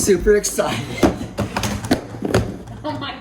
super excited. Oh my.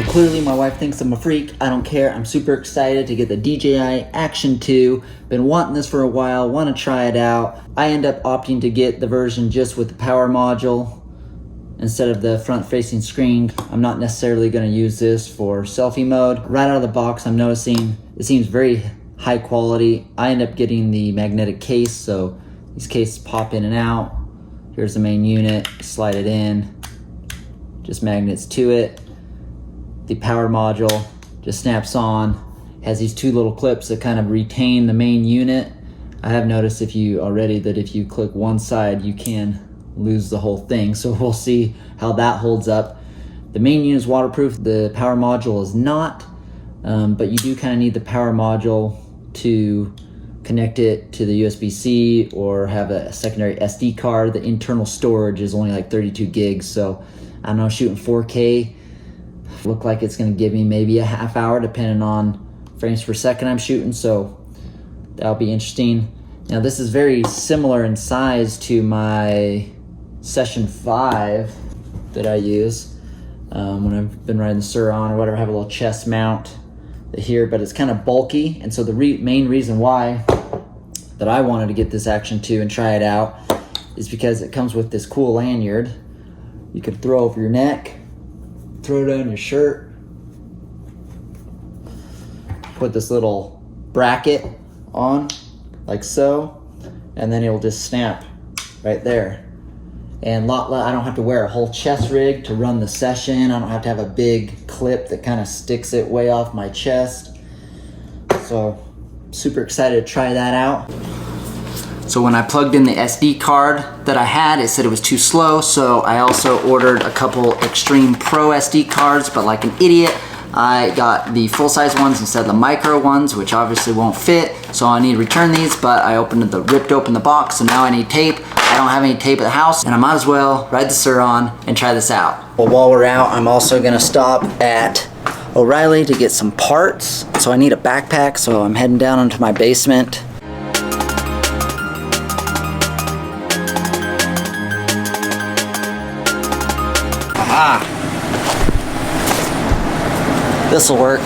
Clearly my wife thinks I'm a freak. I don't care. I'm super excited to get the DJI Action 2. Been wanting this for a while, want to try it out. I end up opting to get the version just with the power module instead of the front facing screen. I'm not necessarily going to use this for selfie mode. Right out of the box, I'm noticing it seems very high quality. I end up getting the magnetic case, so these cases pop in and out. Here's the main unit, slide it in, just magnets to it. The power module just snaps on, has these two little clips that kind of retain the main unit. I have noticed that if you click one side, you can lose the whole thing. So we'll see how that holds up. The main unit is waterproof, the power module is not, but you do kind of need the power module to connect it to the USB-C or have a secondary SD card. The internal storage is only like 32 gigs. So I don't know, shooting 4K, look like it's going to give me maybe a half hour depending on frames per second I'm shooting, so that'll be interesting. Now this is very similar in size to my Session 5 that I use when I've been riding the Sur Ron or whatever. I have a little chest mount here, but it's kind of bulky, and so the main reason why that I wanted to get this Action 2 and try it out is because it comes with this cool lanyard you could throw over your neck, throw it on your shirt, put this little bracket on like so, and then it'll just snap right there. And I don't have to wear a whole chest rig to run the session. I don't have to have a big clip that kind of sticks it way off my chest. So super excited to try that out. So when I plugged in the SD card that I had, it said it was too slow, so I also ordered a couple Extreme Pro SD cards, but like an idiot, I got the full-size ones instead of the micro ones, which obviously won't fit, so I need to return these, but I ripped open the box, so now I need tape. I don't have any tape at the house, and I might as well ride the Sur Ron and try this out. Well, while we're out, I'm also gonna stop at O'Reilly to get some parts, so I need a backpack, so I'm heading down into my basement. This'll work.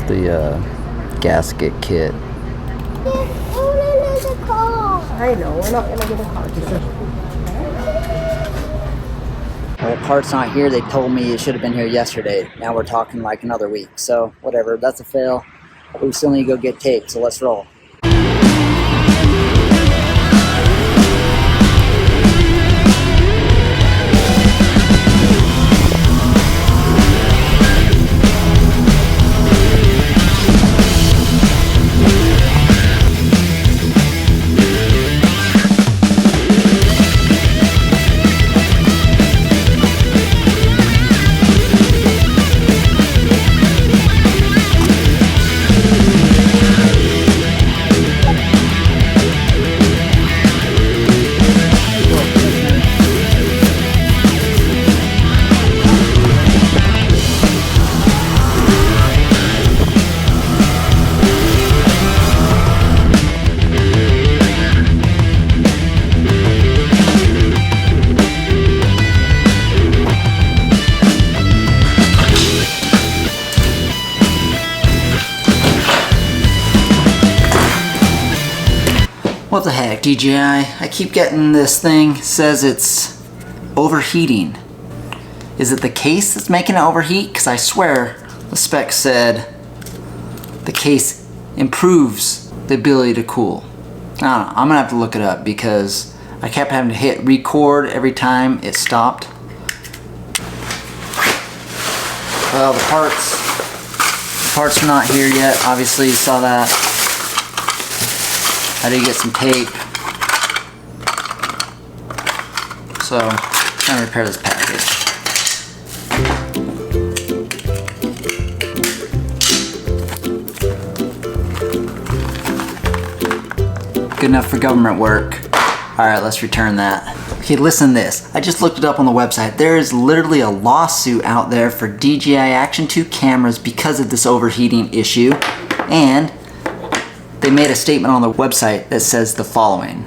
The gasket kit. I know, we're not gonna get a car today. Well, part's not here. They told me it should have been here yesterday. Now we're talking like another week. So whatever, that's a fail. But we still need to go get tape, so let's roll. What the heck, DJI? I keep getting this thing, says it's overheating. Is it the case that's making it overheat? Because I swear the spec said the case improves the ability to cool. I don't know, I'm gonna have to look it up because I kept having to hit record every time it stopped. Well, the parts are not here yet. Obviously you saw that. I did get some tape, so I'm trying to repair this package. Good enough for government work. Alright, let's return that. Okay, listen to this. I just looked it up on the website. There is literally a lawsuit out there for DJI Action 2 cameras because of this overheating issue, and they made a statement on the website that says the following.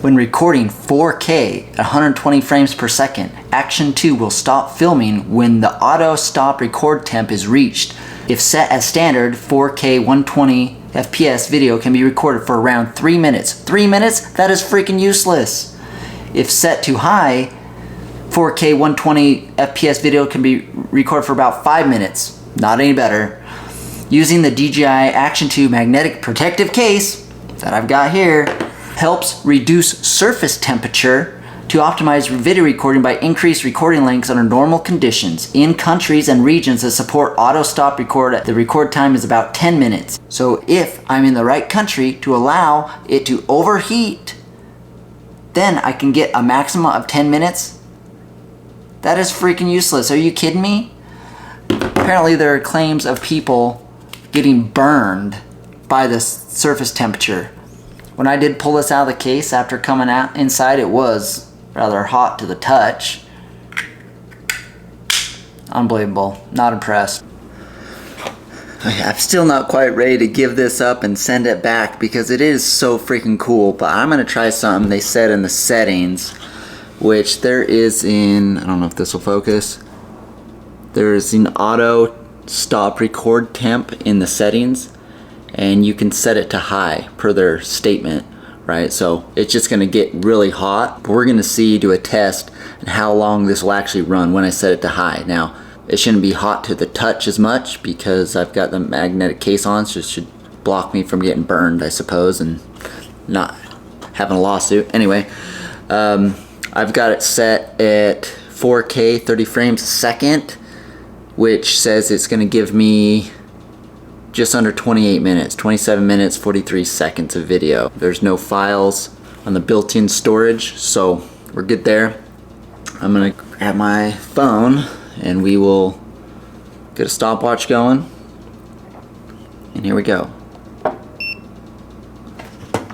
When recording 4K at 120 frames per second, Action 2 will stop filming when the auto stop record temp is reached. If set as standard, 4K 120 FPS video can be recorded for around 3 minutes. 3 minutes? That is freaking useless. If set to high, 4K 120 FPS video can be recorded for about 5 minutes. Not any better. Using the DJI Action 2 magnetic protective case that I've got here helps reduce surface temperature to optimize video recording by increased recording lengths under normal conditions. In countries and regions that support auto stop record, the record time is about 10 minutes. So if I'm in the right country to allow it to overheat, then I can get a maximum of 10 minutes. That is freaking useless. Are you kidding me? Apparently there are claims of people getting burned by the surface temperature. When I did pull this out of the case after coming out inside, it was rather hot to the touch. Unbelievable. Not impressed. I'm still not quite ready to give this up and send it back because it is so freaking cool, but I'm gonna try something they said in the settings, which there is in, I don't know if this will focus, there's an auto stop record temp in the settings, and you can set it to high per their statement, right? So it's just gonna get really hot. We're gonna do a test and how long this will actually run when I set it to high. Now, it shouldn't be hot to the touch as much because I've got the magnetic case on, so it should block me from getting burned, I suppose, and not having a lawsuit. Anyway, I've got it set at 4K 30 frames a second, which says it's going to give me just under 28 minutes, 27 minutes, 43 seconds of video. There's no files on the built-in storage, so we're good there. I'm going to grab my phone and we will get a stopwatch going. And here we go.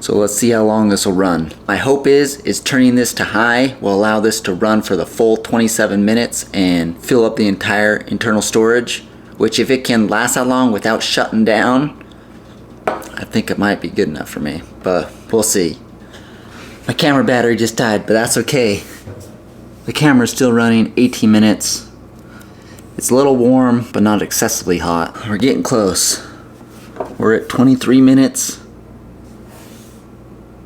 So let's see how long this will run. My hope is turning this to high will allow this to run for the full 27 minutes and fill up the entire internal storage, which if it can last that long without shutting down, I think it might be good enough for me, but we'll see. My camera battery just died, but that's okay. The camera's still running 18 minutes. It's a little warm, but not excessively hot. We're getting close. We're at 23 minutes.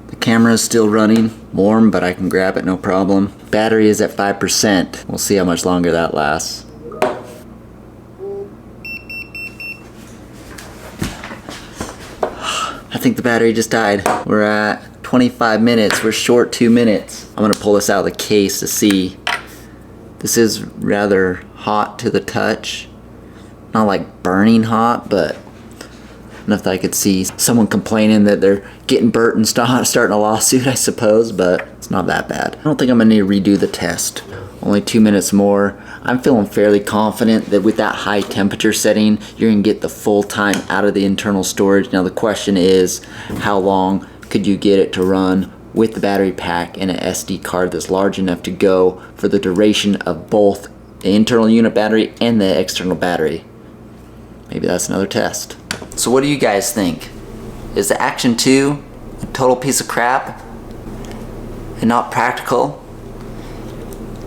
The The camera is still running, warm, but I can grab it no problem. Battery is at 5%. We'll see how much longer that lasts. I think the battery just died. We're at 25 minutes. We're short 2 minutes. I'm gonna pull this out of the case to see. This is rather hot to the touch. Not like burning hot, but enough that I could see someone complaining that they're getting burnt and starting a lawsuit, I suppose, but it's not that bad. I don't think I'm gonna need to redo the test. Only 2 minutes more. I'm feeling fairly confident that with that high temperature setting, you're gonna get the full time out of the internal storage. Now the question is, how long could you get it to run with the battery pack and an SD card that's large enough to go for the duration of both the internal unit battery and the external battery? Maybe that's another test. So what do you guys think? Is the Action 2 a total piece of crap and not practical?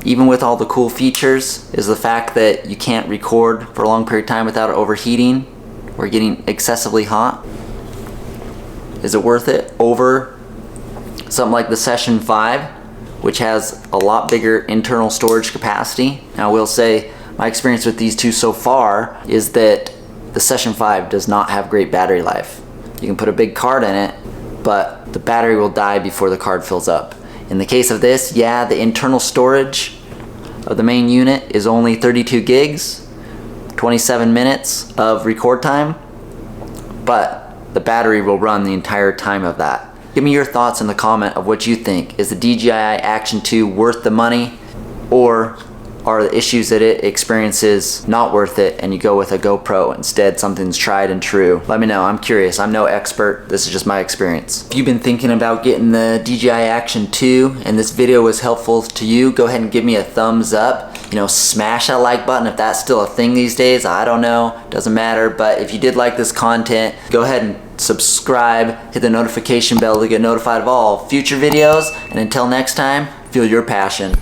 Even with all the cool features, is the fact that you can't record for a long period of time without overheating or getting excessively hot? Is it worth it over something like the Session 5, which has a lot bigger internal storage capacity? Now I will say my experience with these two so far is that the Session 5 does not have great battery life. You can put a big card in it, but the battery will die before the card fills up. In the case of this, yeah, the internal storage of the main unit is only 32 gigs, 27 minutes of record time, but the battery will run the entire time of that. Give me your thoughts in the comment of what you think. Is the DJI Action 2 worth the money, or are the issues that it experiences not worth it and you go with a GoPro instead, something's tried and true? Let me know, I'm curious. I'm no expert, this is just my experience. If you've been thinking about getting the DJI Action 2 and this video was helpful to you, go ahead and give me a thumbs up. You know, smash that like button if that's still a thing these days. I don't know, doesn't matter. But if you did like this content, go ahead and subscribe, hit the notification bell to get notified of all future videos. And until next time, feel your passion.